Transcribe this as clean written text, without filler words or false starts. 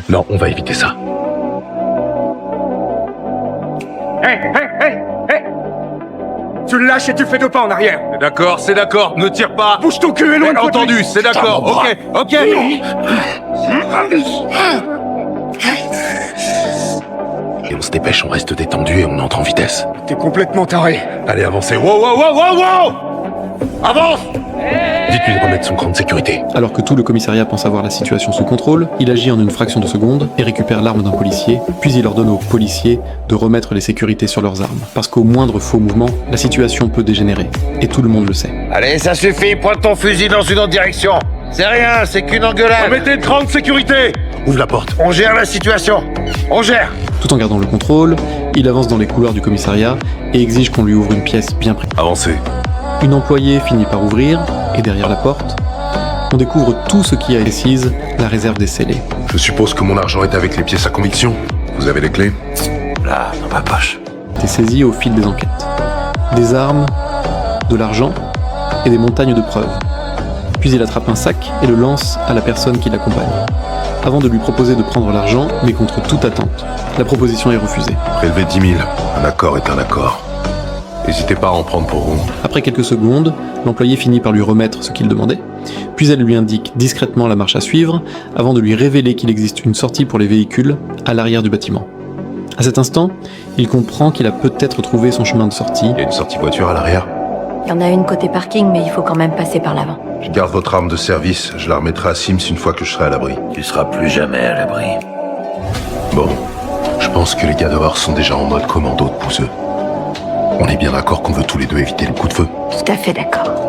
Non, on va éviter ça. Hé. Tu le lâches et tu fais 2 pas en arrière. C'est d'accord, ne tire pas. Bouge ton cul et loin de toi. Entendu, c'est d'accord, ok. Et on se dépêche, on reste détendu et on entre en vitesse. T'es complètement taré. Allez, avancez. Wow Avance. Dites-lui de remettre son cran de sécurité. Alors que tout le commissariat pense avoir la situation sous contrôle, il agit en une fraction de seconde et récupère l'arme d'un policier, puis il ordonne aux policiers de remettre les sécurités sur leurs armes. Parce qu'au moindre faux mouvement, la situation peut dégénérer. Et tout le monde le sait. Allez, ça suffit, pointe ton fusil dans une autre direction. C'est rien, c'est qu'une engueulade. Remettez le cran de sécurité. Ouvre la porte. On gère la situation. On gère. Tout en gardant le contrôle, il avance dans les couloirs du commissariat et exige qu'on lui ouvre une pièce bien précise. Avancez. Une employée finit par ouvrir, et derrière la porte, on découvre tout ce qui a précise la réserve des scellés. Je suppose que mon argent est avec les pièces à conviction. Vous avez les clés? Là, dans ma poche. Est saisi au fil des enquêtes. Des armes, de l'argent et des montagnes de preuves. Puis il attrape un sac et le lance à la personne qui l'accompagne, avant de lui proposer de prendre l'argent, mais contre toute attente. La proposition est refusée. Prélevez 10 000. Un accord est un accord. N'hésitez pas à en prendre pour vous. Après quelques secondes, l'employé finit par lui remettre ce qu'il demandait, puis elle lui indique discrètement la marche à suivre, avant de lui révéler qu'il existe une sortie pour les véhicules à l'arrière du bâtiment. À cet instant, il comprend qu'il a peut-être trouvé son chemin de sortie. Il y a une sortie voiture à l'arrière. Il y en a une côté parking, mais il faut quand même passer par l'avant. Je garde votre arme de service. Je la remettrai à Sims une fois que je serai à l'abri. Tu seras plus jamais à l'abri. Bon. Je pense que les gars dehors sont déjà en mode commando de pousseux. On est bien d'accord qu'on veut tous les deux éviter le coup de feu? Tout à fait d'accord.